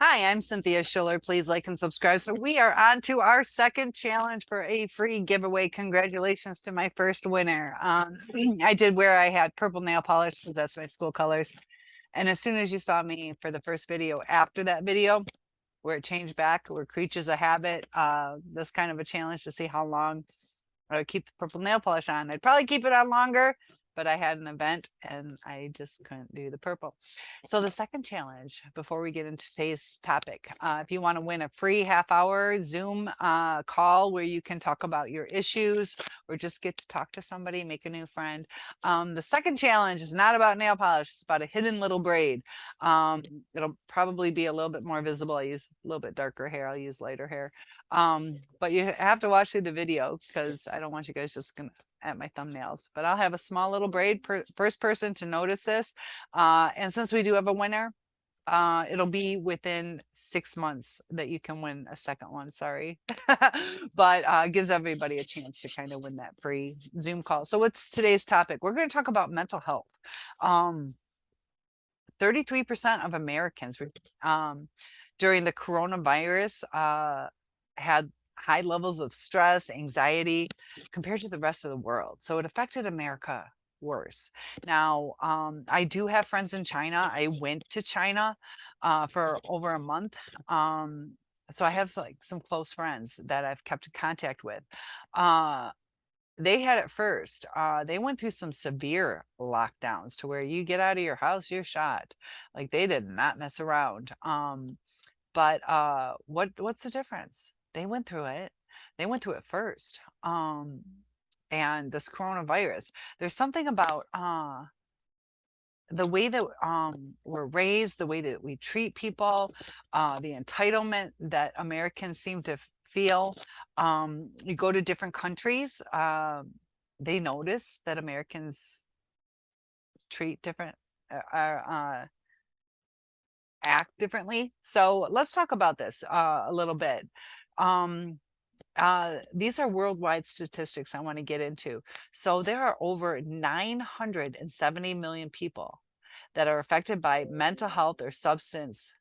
Hi, I'm Cynthia Schiller. Please like and subscribe. So we are on to our second challenge for a free giveaway. Congratulations to my first winner. I did where I had purple nail polish because that's my school colors. And as soon as you saw me for the first video, after that video, where it changed back, where creatures a habit, this kind of a challenge to see how long I would keep the purple nail polish on. I'd probably keep it on longer, but I had an event and I just couldn't do the purple. So the second challenge, before we get into today's topic, if you want to win a free half-hour Zoom call where you can talk about your issues or just get to talk to somebody, make a new friend. The second challenge is not about nail polish. It's about a hidden little braid. It'll probably be a little bit more visible. I use a little bit darker hair. I'll use lighter hair. But you have to watch through the video because I don't want you guys just gonna at my thumbnails, but I'll have a small little braid per first person to notice this. And since we do have a winner, it'll be within 6 months that you can win a second one. Sorry. But gives everybody a chance to kind of win that free Zoom call. So what's today's topic? We're going to talk about mental health. 33% of Americans during the coronavirus had high levels of stress, anxiety compared to the rest of the world. So it affected America worse. Now, I do have friends in China. I went to China for over a month. So I have some close friends that I've kept in contact with. They had it first. They went through some severe lockdowns to where you get out of your house, you're shot. Like they did not mess around. But what's the difference? They went through it. They went through it first. And this coronavirus, there's something about the way that we're raised, the way that we treat people, the entitlement that Americans seem to feel. You go to different countries, they notice that Americans treat different, act differently. So let's talk about this a little bit. These are worldwide statistics I want to get into. So there are over 970 million people that are affected by mental health or substance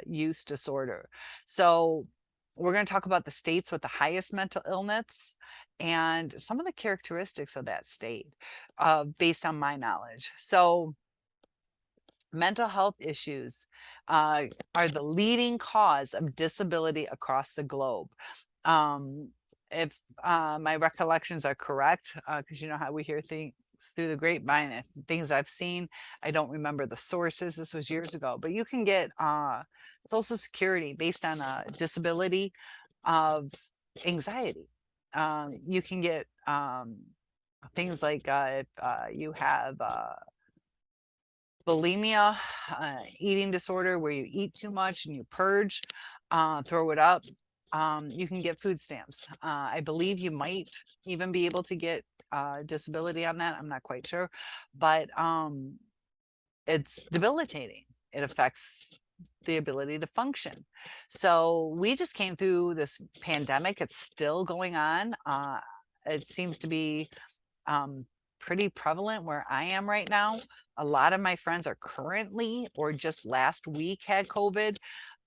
use disorder. So we're going to talk about the states with the highest mental illness and some of the characteristics of that state based on my knowledge. So mental health issues are the leading cause of disability across the globe. If my recollections are correct, because you know how we hear things through the grapevine and things I've seen, I don't remember the sources. This was years ago, but you can get Social Security based on a disability of anxiety. You can get things like if you have bulimia, eating disorder where you eat too much and you purge, throw it up. You can get food stamps. I believe you might even be able to get disability on that. I'm not quite sure, but it's debilitating. It affects the ability to function. So we just came through this pandemic. It's still going on. It seems to be pretty prevalent where I am right now. A lot of my friends are currently or just last week had COVID,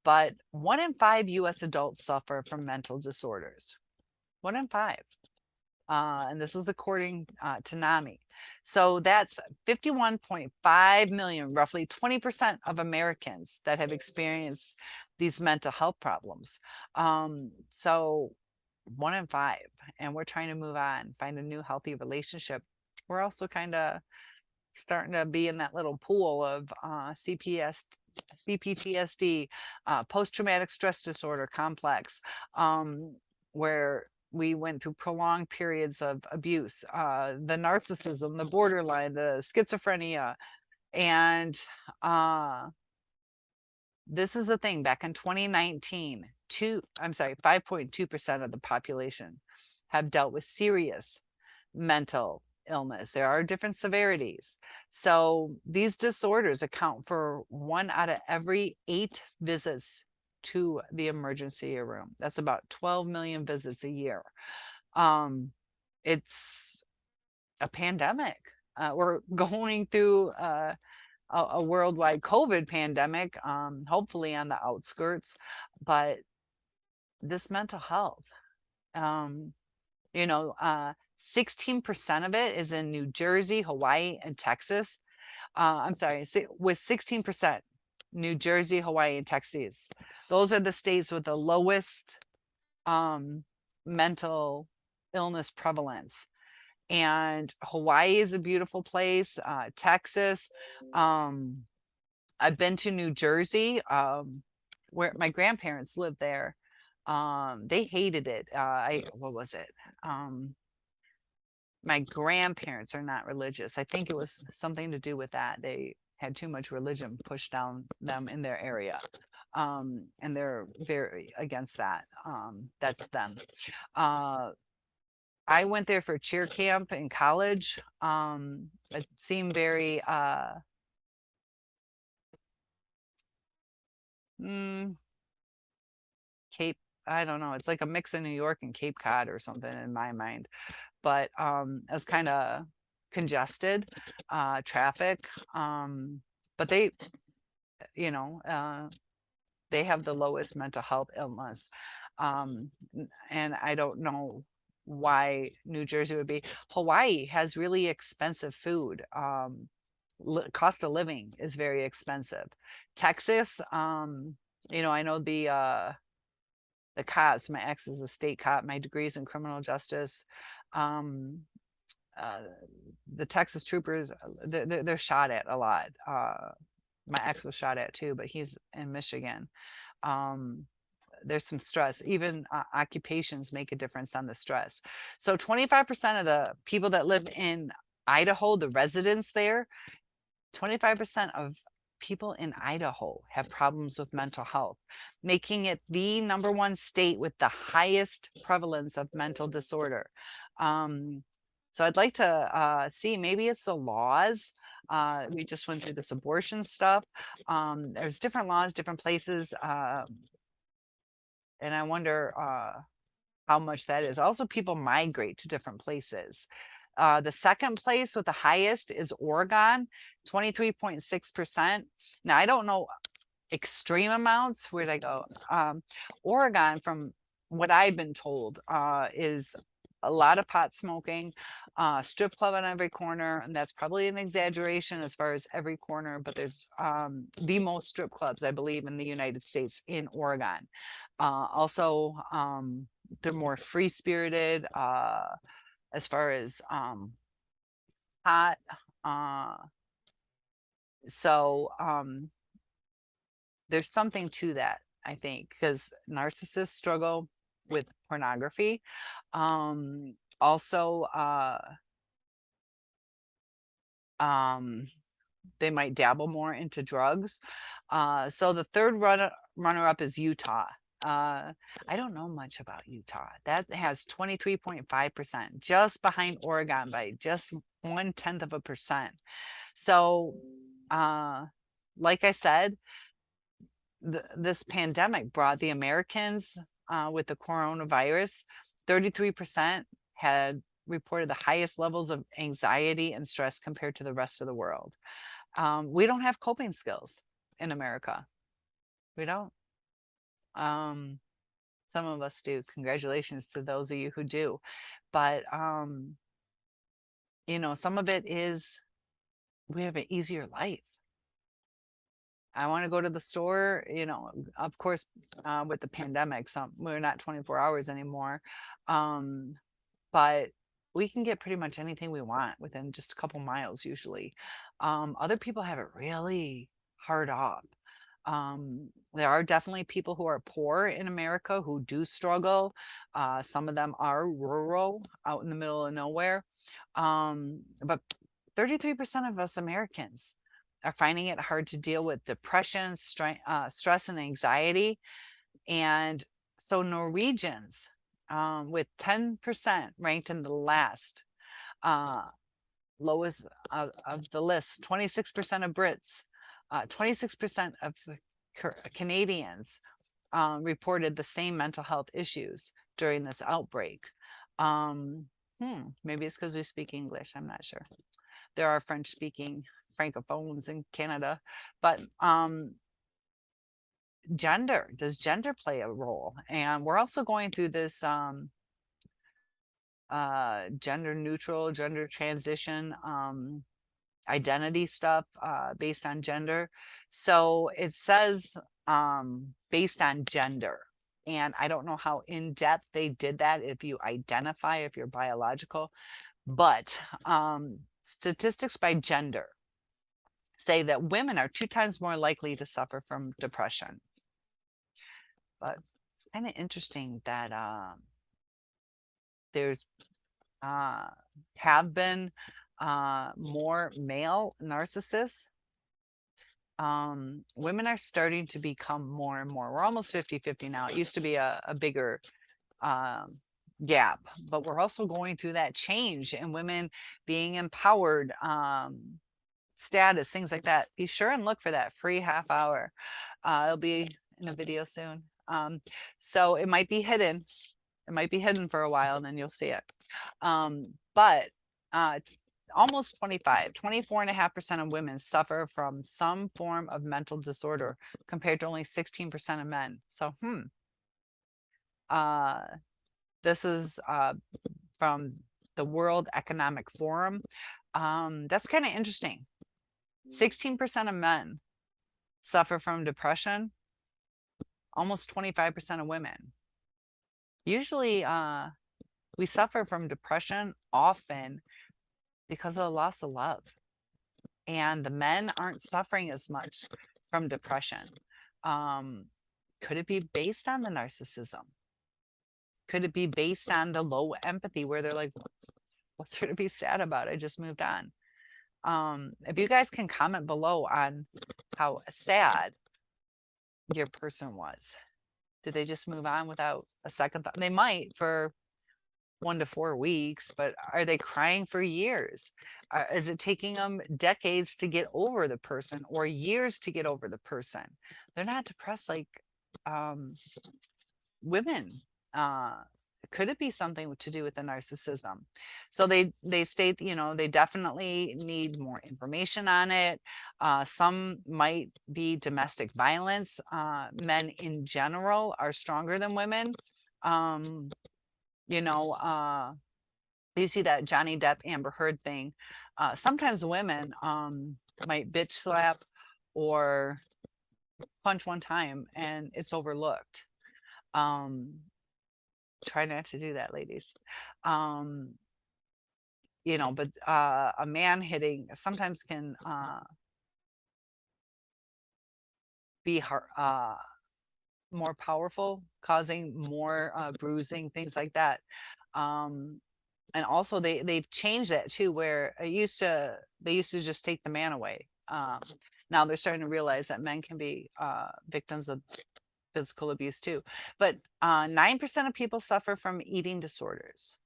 but 1 in 5 US adults suffer from mental disorders. 1 in 5. And this is according to NAMI. So that's 51.5 million, roughly 20% of Americans that have experienced these mental health problems. So 1 in 5, and we're trying to move on, find a new healthy relationship. We're also kind of starting to be in that little pool of CPTSD, post-traumatic stress disorder complex, where we went through prolonged periods of abuse, the narcissism, the borderline, the schizophrenia. And this is the thing, back in 2019, 5.2% of the population have dealt with serious mental illness. There are different severities. So these disorders account for 1 out of every 8 visits to the emergency room. That's about 12 million visits a year. It's a pandemic. We're going through a worldwide COVID pandemic, hopefully on the outskirts, but this mental health, um, 16% of it is in New Jersey, Hawaii, and Texas. I'm sorry, with 16%, New Jersey, Hawaii, and Texas. Those are the states with the lowest mental illness prevalence. And Hawaii is a beautiful place. Texas. I've been to New Jersey, where my grandparents lived there. They hated it. What was it? My grandparents are not religious. I think it was something to do with that. They had too much religion pushed down them in their area. And they're very against that. That's them. I went there for cheer camp in college. It seemed very Cape, I don't know, it's like a mix of New York and Cape Cod or something in my mind. But it was kind of congested, traffic. But you know, they have the lowest mental health illness. And I don't know why New Jersey would be. Hawaii has really expensive food. Cost of living is very expensive. Texas, I know the cops. My ex is a state cop. My degree's in criminal justice. The Texas troopers, they're shot at a lot. My ex was shot at too, but he's in Michigan. There's some stress. Even occupations make a difference on the stress. So 25% of the people that live in Idaho, the residents there, 25% of people in Idaho have problems with mental health, making it the #1 state with the highest prevalence of mental disorder. So I'd like to see, maybe it's the laws. We just went through this abortion stuff. There's different laws, different places. And I wonder how much that is. Also, people migrate to different places. The second place with the highest is Oregon, 23.6%. Now, I don't know extreme amounts. Where'd I go? Oregon, from what I've been told, is a lot of pot smoking, strip club on every corner. And that's probably an exaggeration as far as every corner, but there's the most strip clubs, I believe, in the United States in Oregon. Also, they're more free-spirited as far as pot. So there's something to that, I think, because narcissists struggle with pornography. Also, they might dabble more into drugs. So the third runner-up is Utah. I don't know much about Utah. That has 23.5%, just behind Oregon by just 0.1%. So, like I said, this pandemic brought the Americans with the coronavirus. 33% had reported the highest levels of anxiety and stress compared to the rest of the world. We don't have coping skills in America. We don't. Some of us do. Congratulations to those of you who do. But, some of it is we have an easier life. I want to go to the store, of course, with the pandemic, we're not 24 hours anymore. But we can get pretty much anything we want within just a couple miles usually. Other people have it really hard up. There are definitely people who are poor in America who do struggle. Some of them are rural, out in the middle of nowhere. But 33% of us Americans are finding it hard to deal with depression, stress, and anxiety. And so Norwegians, with 10% ranked in the last lowest of the list, 26% of Brits, 26% of Canadians reported the same mental health issues during this outbreak. Maybe it's because we speak English. I'm not sure. There are French-speaking francophones in Canada, but gender, does gender play a role? And we're also going through this gender neutral, gender transition identity stuff based on gender. So it says based on gender. And I don't know how in depth they did that, if you identify, if you're biological, but statistics by gender say that women are 2 times more likely to suffer from depression. But it's kind of interesting that there's have been more male narcissists. Women are starting to become more and more. We're almost 50-50 now. It used to be a bigger gap, but we're also going through that change and women being empowered, status, things like that. Be sure and look for that free half hour. It'll be in a video soon. So it might be hidden. It might be hidden for a while and then you'll see it. But almost 24.5% of women suffer from some form of mental disorder compared to only 16% of men. So, this is from the World Economic Forum. That's kind of interesting. 16% of men suffer from depression, almost 25% of women. Usually, we suffer from depression often because of the loss of love. And the men aren't suffering as much from depression. Could it be based on the narcissism? Could it be based on the low empathy where they're like, what's there to be sad about? I just moved on. If you guys can comment below on how sad your person was. Did they just move on without a second thought? They might for 1 to 4 weeks, but are they crying for years? Is it taking them decades to get over the person or years to get over the person? They're not depressed like women. Could it be something to do with the narcissism? So they state, you know, they definitely need more information on it. Some might be domestic violence. Men in general are stronger than women. You know, you see that Johnny Depp Amber Heard thing. Sometimes women might bitch slap or punch one time and it's overlooked. Try not to do that, ladies. You know, but a man hitting sometimes can be more powerful, causing more bruising, things like that. And also they've changed that too, where they used to just take the man away. Now they're starting to realize that men can be victims of physical abuse too. But 9% of people suffer from eating disorders.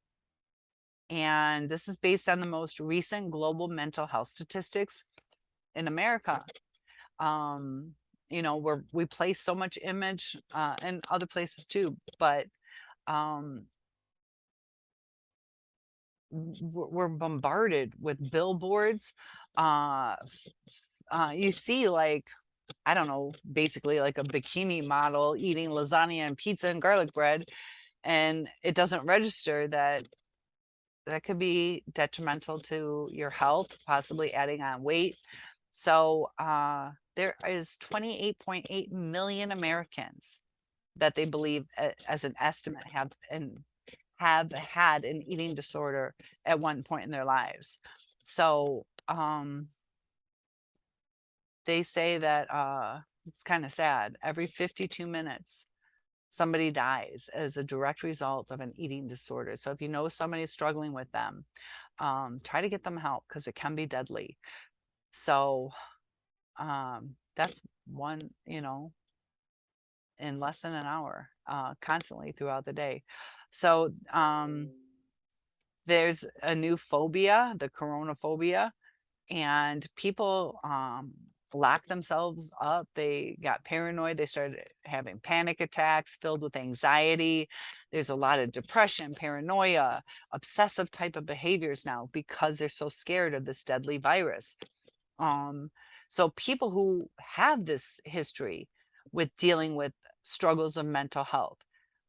And this is based on the most recent global mental health statistics in America. You know, we place so much image in other places too, but we're bombarded with billboards. You see, like, I don't know, basically like a bikini model eating lasagna and pizza and garlic bread, and it doesn't register that could be detrimental to your health, possibly adding on weight. So there is 28.8 million Americans that they believe, as an estimate, have had an eating disorder at one point in their lives. So they say that it's kind of sad. Every 52 minutes, somebody dies as a direct result of an eating disorder. So if you know somebody struggling with them, try to get them help because it can be deadly. So that's one, you know, in less than an hour, constantly throughout the day. So there's a new phobia, the coronaphobia, and people lock themselves up. They got paranoid. They started having panic attacks filled with anxiety. There's a lot of depression, paranoia, obsessive type of behaviors now because they're so scared of this deadly virus. Um, so people who have this history with dealing with struggles of mental health,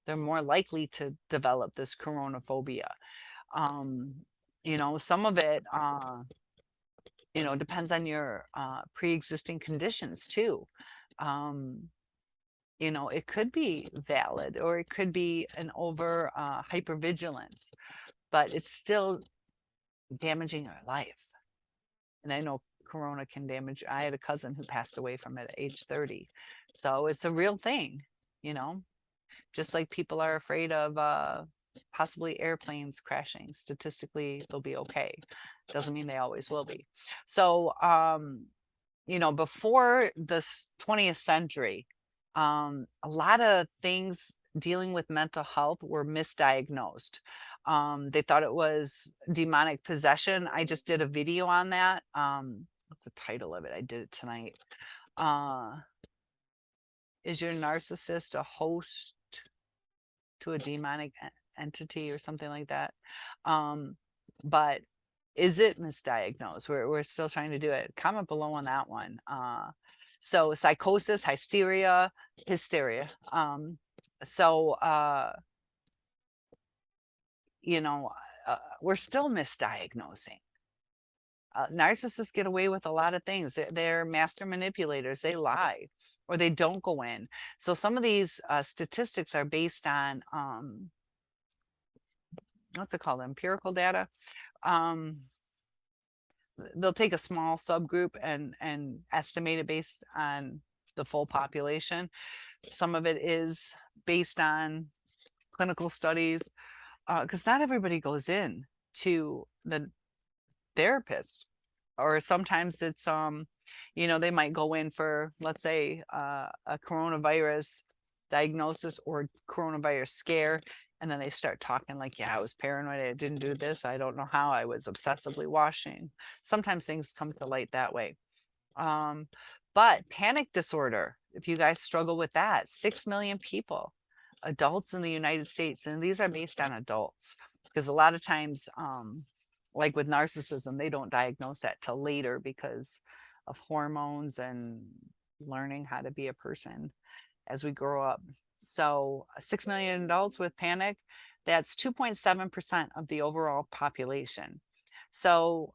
they're more likely to develop this coronaphobia. Um, some of it, depends on your pre-existing conditions too. Um, it could be valid or it could be an over hypervigilance, but it's still damaging our life. And I know corona can damage. I had a cousin who passed away from it at age 30. So it's a real thing, you know, just like people are afraid of possibly airplanes crashing. Statistically, they'll be okay. Doesn't mean they always will be. So, before this 20th century, a lot of things dealing with mental health were misdiagnosed. They thought it was demonic possession. I just did a video on that. What's the title of it? I did it tonight. Uh, is your narcissist a host to a demonic entity or something like that? But is it misdiagnosed? We're still trying to do it. Comment below on that one. So psychosis, hysteria. So you know, we're still misdiagnosing. Narcissists get away with a lot of things. They're master manipulators. They lie or they don't go in. So some of these statistics are based on what's it called? Empirical data. Um, they'll take a small subgroup and estimate it based on the full population. Some of it is based on clinical studies, because not everybody goes in to the therapist, or sometimes it's they might go in for, let's say, a coronavirus diagnosis or coronavirus scare, and then they start talking like, yeah, I was paranoid, I didn't do this, I don't know how, I was obsessively washing. Sometimes things come to light that way. um but panic disorder, if you guys struggle with that, 6 million people, adults in the United States, and these are based on adults, because a lot of times, like with narcissism, they don't diagnose that till later because of hormones and learning how to be a person as we grow up. So 6 million adults with panic, that's 2.7% of the overall population. So,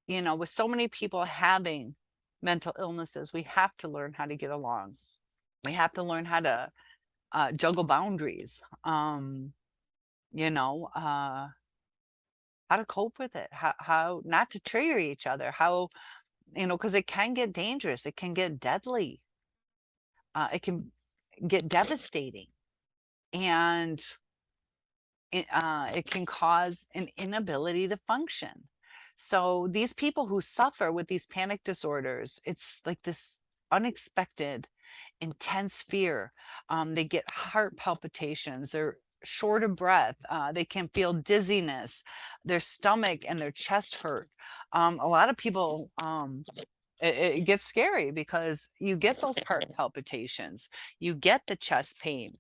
with so many people having mental illnesses, we have to learn how to get along. We have to learn how to juggle boundaries, you know, uh, how to cope with it, how not to trigger each other, how, because it can get dangerous, it can get deadly, it can get devastating, and it can cause an inability to function. So these people who suffer with these panic disorders, it's like this unexpected, intense fear. They get heart palpitations. They're short of breath. They can feel dizziness. Their stomach and their chest hurt. A lot of people, it gets scary because you get those heart palpitations, you get the chest pain,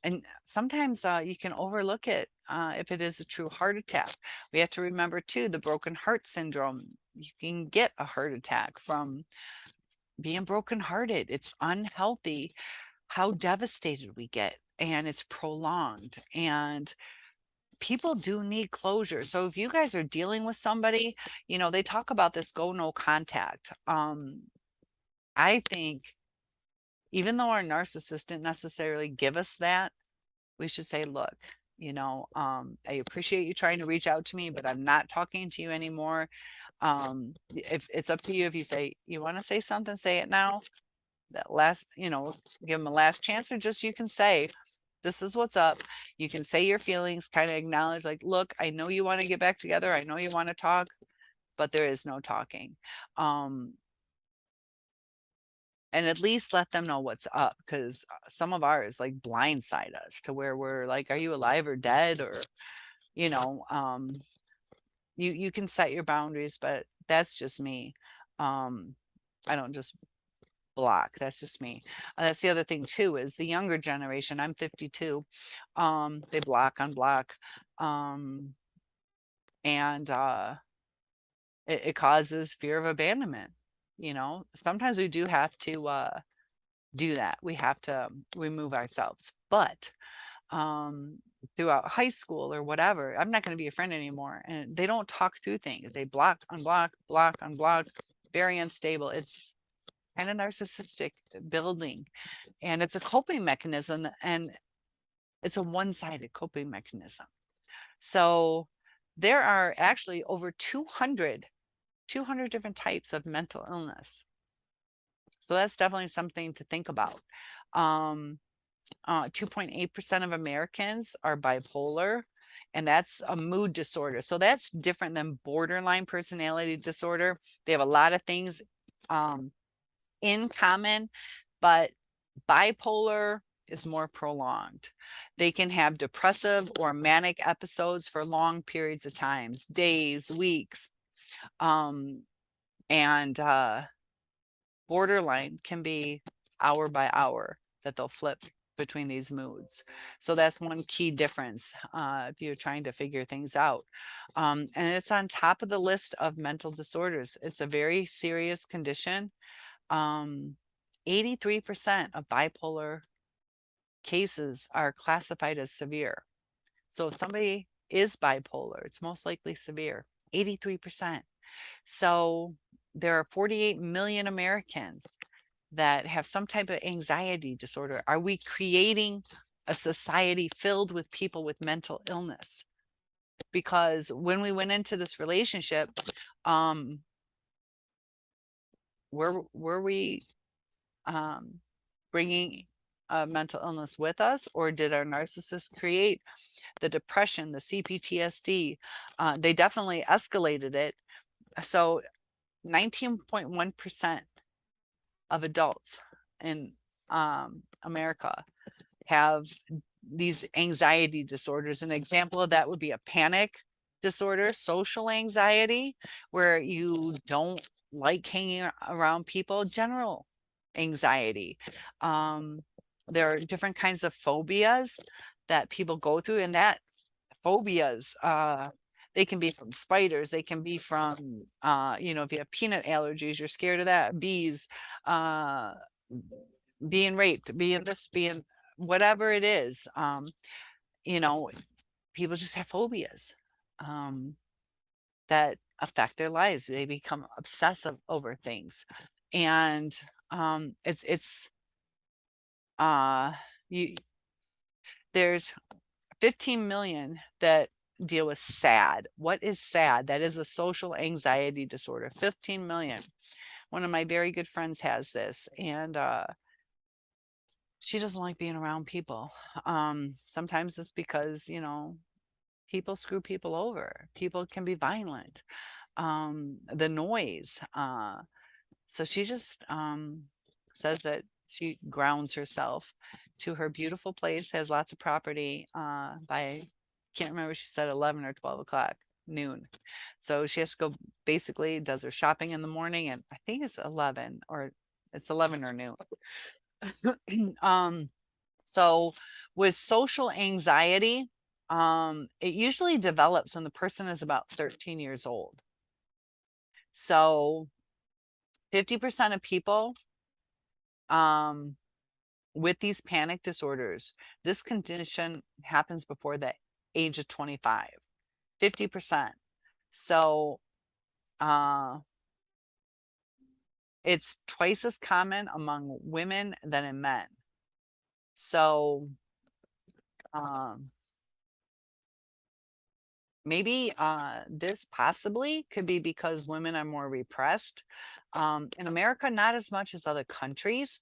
and sometimes you can overlook it if it is a true heart attack. We have to remember too, the broken heart syndrome. You can get a heart attack from being brokenhearted. It's unhealthy how devastated we get, and it's prolonged. And people do need closure. So if you guys are dealing with somebody, they talk about this go no contact. I think even though our narcissist didn't necessarily give us that, we should say, look, I appreciate you trying to reach out to me, but I'm not talking to you anymore. If it's up to you, if you say you want to say something, say it now. That last, give them a last chance, or just you can say, this is what's up. You can say your feelings, kind of acknowledge, like, look, I know you want to get back together. I know you want to talk, but there is no talking. And at least let them know what's up, because some of ours like blindside us to where we're like, are you alive or dead? Or, you know, um, you can set your boundaries, but that's just me. I don't just block. That's just me. That's the other thing too, is the younger generation. I'm 52. They block, unblock, and It causes fear of abandonment. Sometimes we do have to do that. We have to remove ourselves. But um, throughout high school or whatever, I'm not going to be your friend anymore. And they don't talk through things. They block, unblock, block, unblock, very unstable. It's kind of narcissistic building. And it's a coping mechanism, and it's a one-sided coping mechanism. So there are actually over 200 different types of mental illness. So that's definitely something to think about. 2.8% of Americans are bipolar, and that's a mood disorder. So that's different than borderline personality disorder. They have a lot of things in common, but bipolar is more prolonged. They can have depressive or manic episodes for long periods of times, days, weeks. And borderline can be hour by hour that they'll flip between these moods. So that's one key difference if you're trying to figure things out. And it's on top of the list of mental disorders. It's a very serious condition. 83% of bipolar cases are classified as severe. So if somebody is bipolar, it's most likely severe, 83%. So there are 48 million Americans that have some type of anxiety disorder. Are we creating a society filled with people with mental illness? Because when we went into this relationship, were we bringing a mental illness with us, or did our narcissist create the depression, the CPTSD? They definitely escalated it. So 19.1% of adults in America have these anxiety disorders. An example of that would be a panic disorder, social anxiety, where you don't like hanging around people, general anxiety. There are different kinds of phobias that people go through, and that phobias, they can be from spiders, they can be from if you have peanut allergies, you're scared of that, bees, being raped, being this, being whatever it is. You know People just have phobias that affect their lives. They become obsessive over things. And it's you there's 15 million that deal with SAD. What is SAD? That is a social anxiety disorder. 15 million. One of my very good friends has this, and she doesn't like being around people. Sometimes it's because, people screw people over. People can be violent. The noise. So she just says that she grounds herself to her beautiful place, has lots of property by, can't remember, she said 11 or 12 o'clock noon. So she has to go, basically does her shopping in the morning, and I think it's 11 or noon. So with social anxiety, it usually develops when the person is about 13 years old. So 50% of people with these panic disorders, this condition happens before the age of 25, 50%. So it's twice as common among women than in men. So maybe this possibly could be because women are more repressed. In America, not as much as other countries,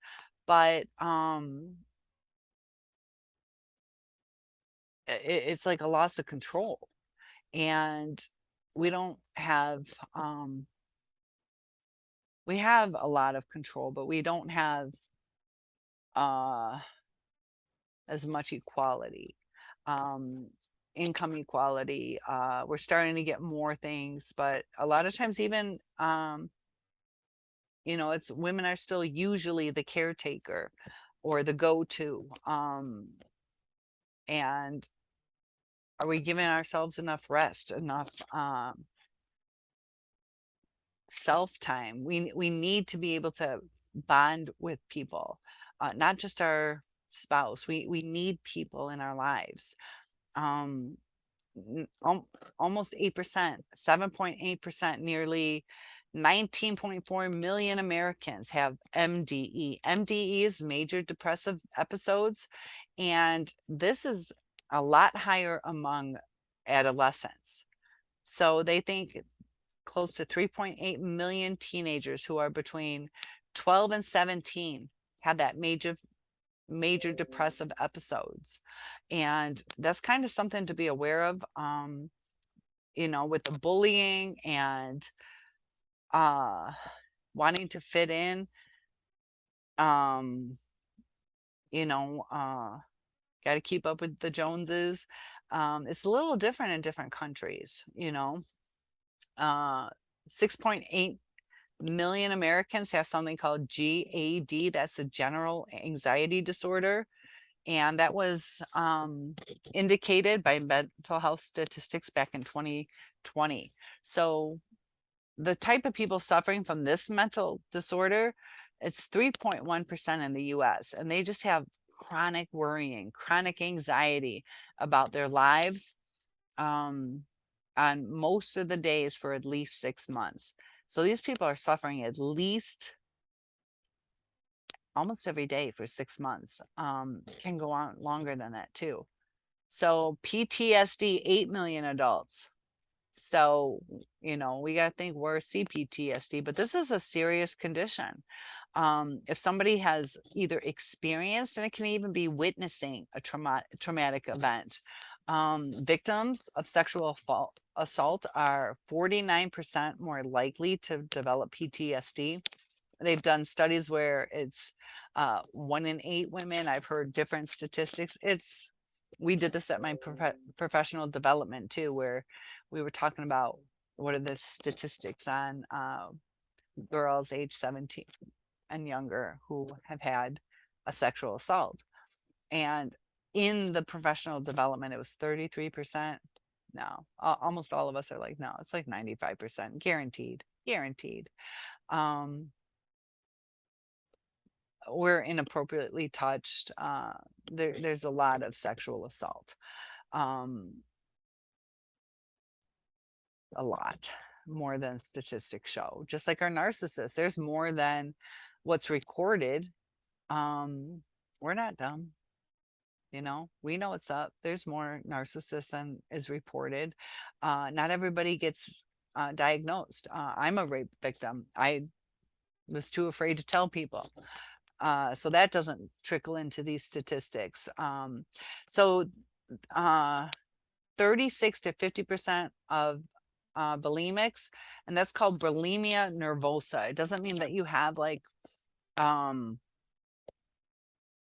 but it's like a loss of control. And we don't have, we have a lot of control, but we don't have as much equality. Income equality, we're starting to get more things, but a lot of times even it's women are still usually the caretaker or the go-to. And are we giving ourselves enough rest, enough self-time. We need to be able to bond with people, not just our spouse. We need people in our lives. Um, Almost 8%, 7.8%, nearly 19.4 million Americans have MDE. MDE is major depressive episodes, and this is a lot higher among adolescents. So they think close to 3.8 million teenagers who are between 12 and 17 have that major depressive episodes. And that's kind of something to be aware of, with the bullying and uh wanting to fit in. um you know uh Got to keep up with the Joneses. It's a little different in different countries. uh 6.8 million Americans have something called GAD. That's a general anxiety disorder. And that was indicated by mental health statistics back in 2020. So the type of people suffering from this mental disorder, it's 3.1% in the US, and they just have chronic worrying, chronic anxiety about their lives, on most of the days for at least 6 months. So these people are suffering at least almost every day for 6 months. Can go on longer than that too. So PTSD, 8 million adults. So, we got to think we're CPTSD, but this is a serious condition. If somebody has either experienced, and it can even be witnessing a traumatic event, victims of sexual assault are 49% more likely to develop PTSD. They've done studies where it's 1 in 8 women. I've heard different statistics. We did this at my professional development too, where we were talking about what are the statistics on girls age 17 and younger who have had a sexual assault. And in the professional development, it was 33%. No, almost all of us are like, no, it's like 95%, guaranteed. Um, we're inappropriately touched. There's a lot of sexual assault. Um, a lot more than statistics show. Just like our narcissists, there's more than what's recorded. We're not dumb. We know what's up. There's more narcissists than is reported. Not everybody gets diagnosed. I'm a rape victim. I was too afraid to tell people. So that doesn't trickle into these statistics. So 36 to 50% of bulimics, and that's called bulimia nervosa. It doesn't mean that you have um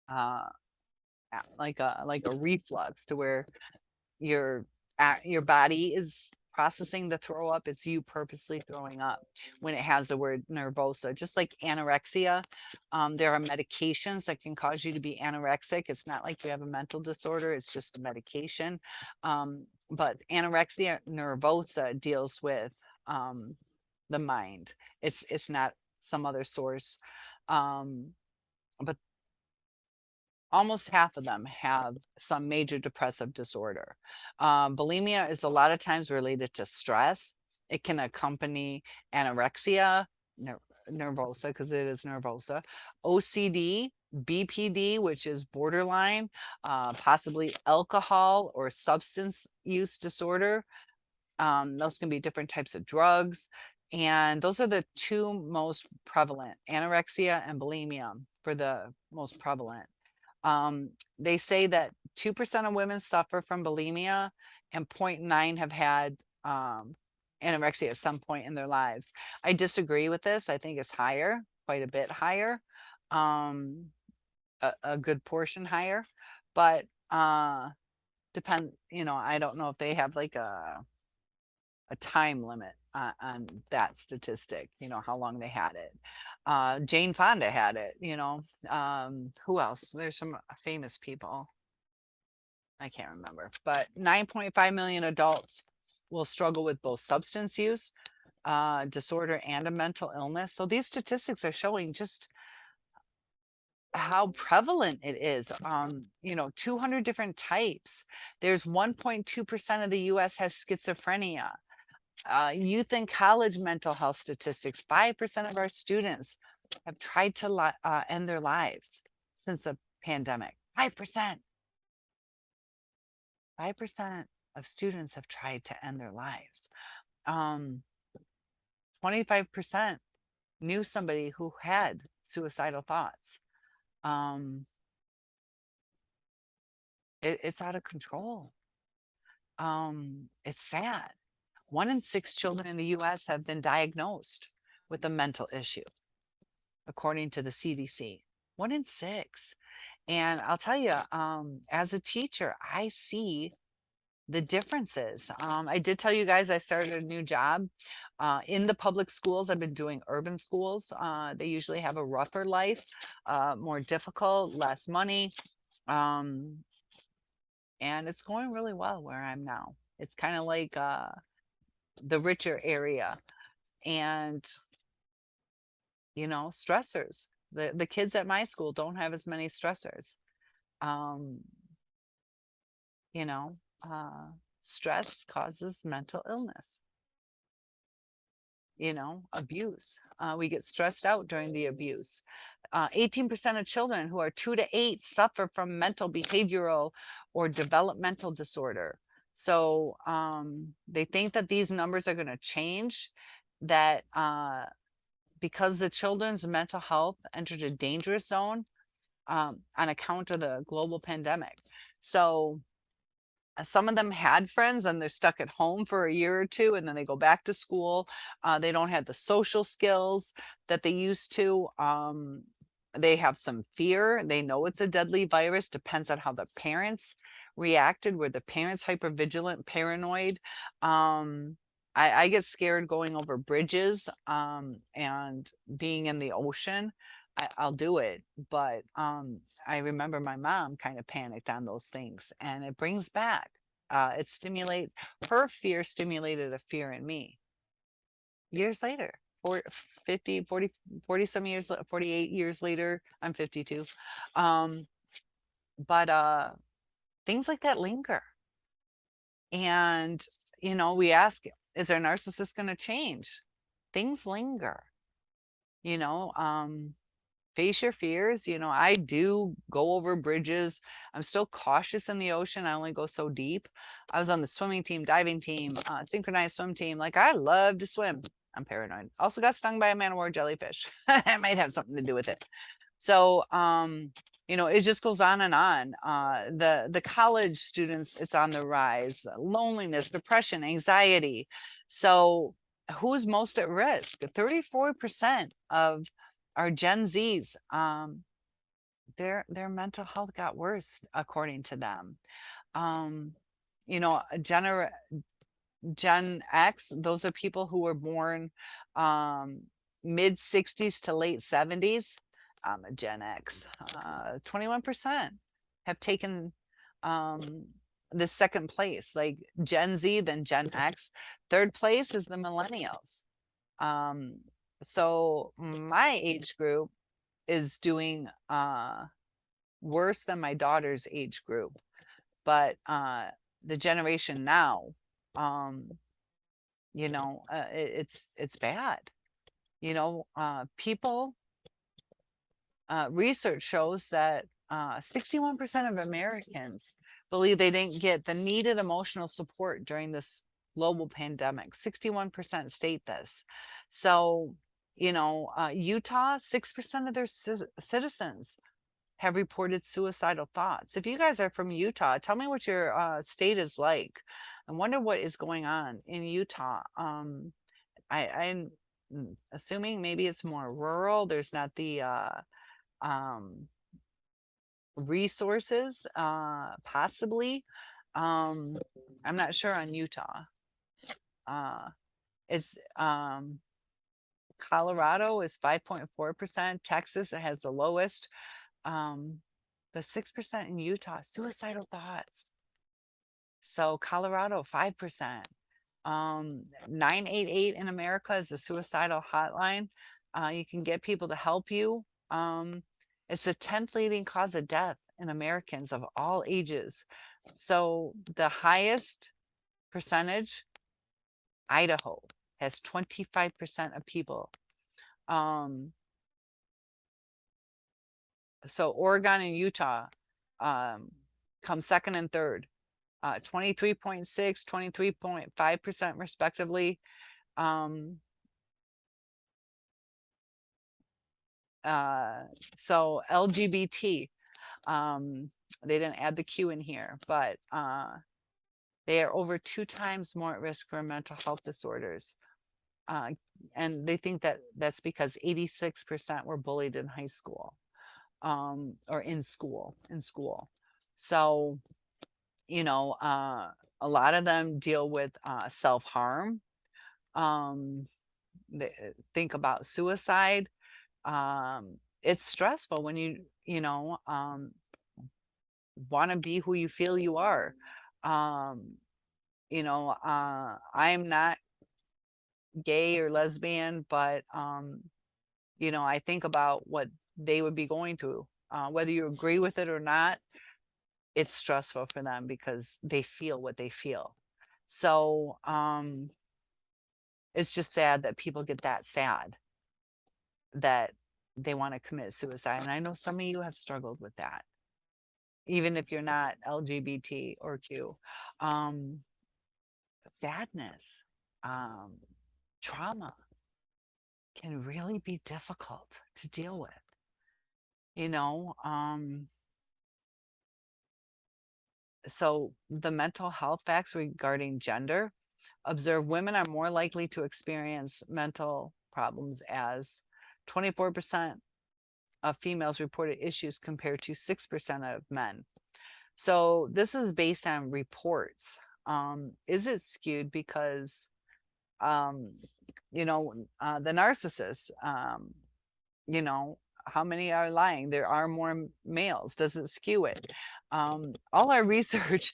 uh like a reflux to where your body is processing the throw up. It's you purposely throwing up when it has the word nervosa. Just like anorexia, there are medications that can cause you to be anorexic. It's not like you have a mental disorder, it's just a medication. But anorexia nervosa deals with the mind. It's not some other source. But almost half of them have some major depressive disorder. Bulimia is a lot of times related to stress. It can accompany anorexia, nervosa, because it is nervosa, OCD, BPD, which is borderline, possibly alcohol or substance use disorder. Those can be different types of drugs. And those are the two most prevalent, anorexia and bulimia, for the most prevalent. They say that 2% of women suffer from bulimia, and 0.9 have had anorexia at some point in their lives. I disagree with this. I think it's higher, quite a bit higher, a good portion higher, but I don't know if they have like a time limit on that statistic, how long they had it. Jane Fonda had it, who else? There's some famous people. I can't remember, but 9.5 million adults will struggle with both substance use, disorder and a mental illness. So these statistics are showing just how prevalent it is. 200 different types. There's 1.2% of the US has schizophrenia. Youth and college mental health statistics, 5% of our students have tried to end their lives since the pandemic. 5%. 5% of students have tried to end their lives. 25% knew somebody who had suicidal thoughts. It's out of control. It's sad. 1 in 6 children in the US have been diagnosed with a mental issue, according to the CDC. 1 in 6. And I'll tell you, as a teacher, I see the differences. I did tell you guys I started a new job in the public schools. I've been doing urban schools. They usually have a rougher life, more difficult, less money. And it's going really well where I'm now. It's kind of like the richer area. And, stressors. The kids at my school don't have as many stressors. Um, you know, stress causes mental illness. Abuse. We get stressed out during the abuse. 18% of children who are 2 to 8 suffer from mental, behavioral, or developmental disorder. So they think that these numbers are going to change, that because the children's mental health entered a dangerous zone on account of the global pandemic. So some of them had friends and they're stuck at home for a year or two, and then they go back to school. They don't have the social skills that they used to. They have some fear. They know it's a deadly virus. Depends on how the parents reacted. Were the parents hypervigilant, paranoid? I get scared going over bridges and being in the ocean. I'll do it. But I remember my mom kind of panicked on those things, and it brings back, her fear stimulated a fear in me. Years later, 40 some years, 48 years later, I'm 52. But things like that linger. And, we ask, is our narcissist going to change? Things linger, face your fears. I do go over bridges. I'm still cautious in the ocean. I only go so deep. I was on the swimming team, diving team, synchronized swim team. Like, I love to swim. I'm paranoid. Also got stung by a man of war jellyfish. That might have something to do with it. So, it just goes on and on. The college students, it's on the rise. Loneliness, depression, anxiety. So who's most at risk? 34% of our Gen Zs, their mental health got worse, according to them. Gen X, those are people who were born mid 60s to late 70s. I'm a Gen X. 21% have taken the second place, like Gen Z, then Gen X. Third place is the millennials. So my age group is doing worse than my daughter's age group. But the generation now, it's bad. People, research shows that 61% of Americans believe they didn't get the needed emotional support during this global pandemic. 61% state this. So, Utah, 6% of their citizens have reported suicidal thoughts. If you guys are from Utah, tell me what your state is like. I wonder what is going on in Utah. I'm assuming maybe it's more rural. There's not the resources, possibly. I'm not sure on Utah. It's Colorado is 5.4%. Texas, it has the lowest. But 6% in Utah, suicidal thoughts. So Colorado, 5%. 988 in America is a suicidal hotline. You can get people to help you. It's the 10th leading cause of death in Americans of all ages. So the highest percentage, Idaho, has 25% of people. So Oregon and Utah come second and third. 23.6, 23.5% respectively. So LGBT, they didn't add the Q in here, but they are over 2 times more at risk for mental health disorders. And they think that that's because 86% were bullied in high school, or in school. So, you know, a lot of them deal with self-harm. They think about suicide. It's stressful when you know, want to be who you feel you are. You know, I'm not gay or lesbian, but you know, I think about what they would be going through. Whether you agree with it or not, it's stressful for them because they feel what they feel. So it's just sad that people get that sad that they want to commit suicide. And I know some of you have struggled with that, even if you're not LGBT or Q. Sadness, trauma can really be difficult to deal with. You know, so the mental health facts regarding gender observe women are more likely to experience mental problems, as 24% of females reported issues compared to 6% of men. So this is based on reports. Is it skewed because, you know, the narcissists, you know, how many are lying? There are more males. Does it skew it? All our research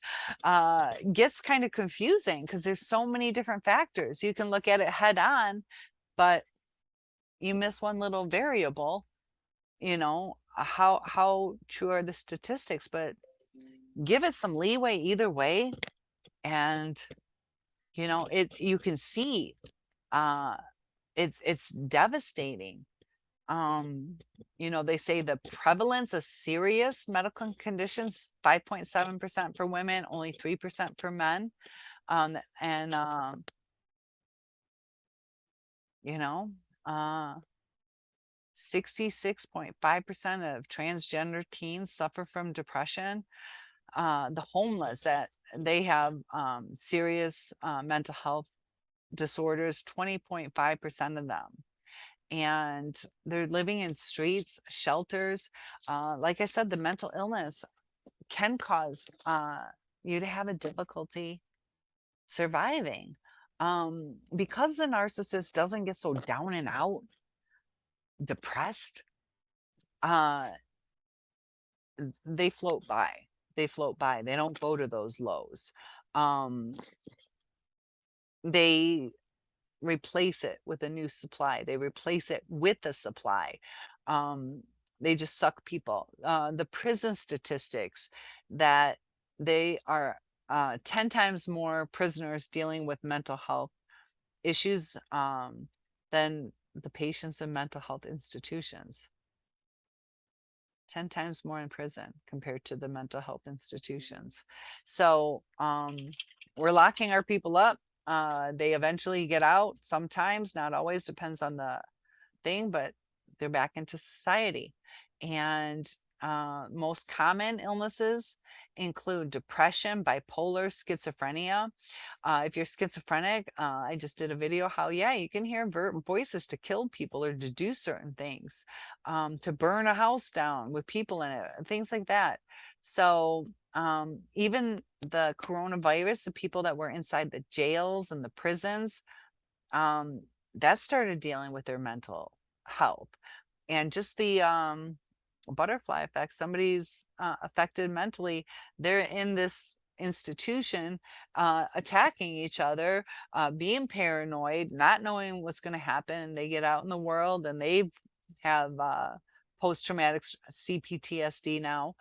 gets kind of confusing because there's so many different factors. You can look at it head on, but you miss one little variable. You know, how true are the statistics? But give it some leeway either way, and you know, you can see it's devastating. You know, they say the prevalence of serious medical conditions, 5.7% for women, only 3% for men. And you know, 66.5% of transgender teens suffer from depression. The homeless, that they have serious mental health disorders, 20.5% of them. And they're living in streets, shelters. Like I said, the mental illness can cause you to have a difficulty surviving. Because the narcissist doesn't get so down and out, depressed, they float by. They float by. They don't go to those lows. They replace it with a new supply. They replace it with a supply. They just suck people. The prison statistics, that they are 10 times more prisoners dealing with mental health issues than the patients in mental health institutions. 10 times more in prison compared to the mental health institutions. So we're locking our people up. They eventually get out, sometimes, not always, depends on the thing, but they're back into society. And most common illnesses include depression, bipolar, schizophrenia. If you're schizophrenic, I just did a video how, yeah, you can hear voices to kill people or to do certain things, to burn a house down with people in it, things like that. So even the coronavirus, the people that were inside the jails and the prisons, that started dealing with their mental health. And just the butterfly effect, somebody's affected mentally, they're in this institution attacking each other, being paranoid, not knowing what's going to happen. They get out in the world and they have post-traumatic CPTSD now.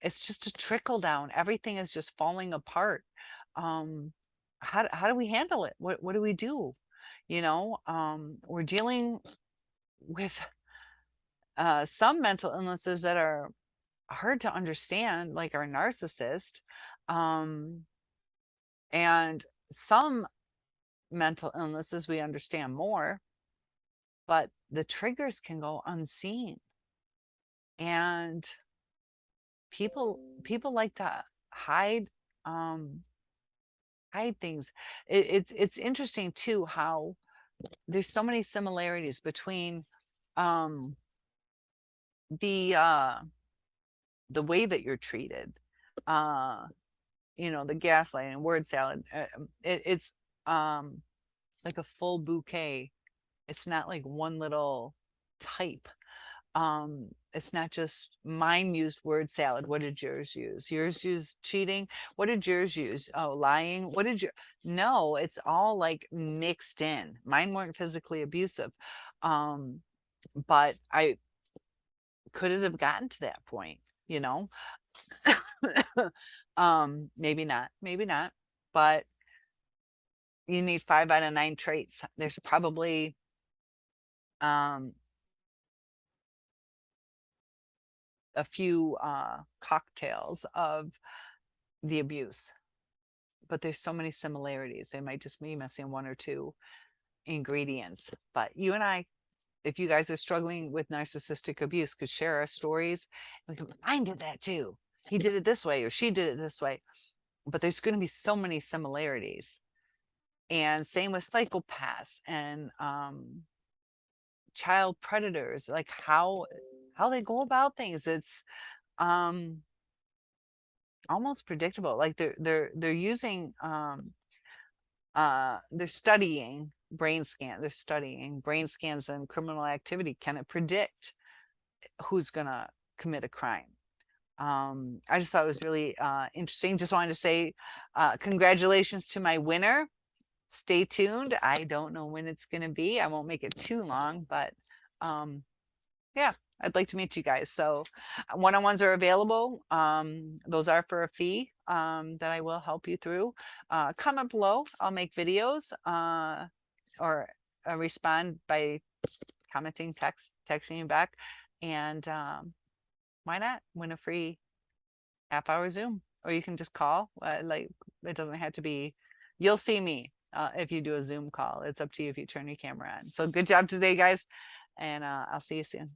It's just a trickle down. Everything is just falling apart. Um, how do we handle it? What do we do? We're dealing with some mental illnesses that are hard to understand, like our narcissist, um, and some mental illnesses we understand more, but the triggers can go unseen. And people like to hide um hide things. It's interesting too how there's so many similarities between um the the way that you're treated, uh the gaslighting, word salad. It's um like a full bouquet. It's not like one little type. It's not just mine used word salad. What did yours use? Yours used cheating. What did yours use? Oh, lying. What did you? No, it's all like mixed in. Mine weren't physically abusive, um but I could it have gotten to that point, you know maybe not, but you need 5 out of 9 traits. There's probably um a few cocktails of the abuse, but there's so many similarities. They might just be missing 1 or 2 ingredients. But you and I, if you guys are struggling with narcissistic abuse, could share our stories. We can, I did that too. He did it this way or she did it this way. But there's going to be so many similarities. And same with psychopaths and child predators, like how they go about things. It's um almost predictable. Like they're using they're studying they're studying brain scans and criminal activity. Can it predict who's gonna commit a crime? I just thought it was really interesting. Just wanted to say congratulations to my winner. Stay tuned. I don't know when it's gonna be. I won't make it too long, but yeah, I'd like to meet you guys. So one-on-ones are available. Those are for a fee that I will help you through. Comment below. I'll make videos or respond by commenting, texting you back. And why not win a free half-hour Zoom? Or you can just call. Like, it doesn't have to be, you'll see me if you do a Zoom call. It's up to you if you turn your camera on. So good job today, guys. And I'll see you soon.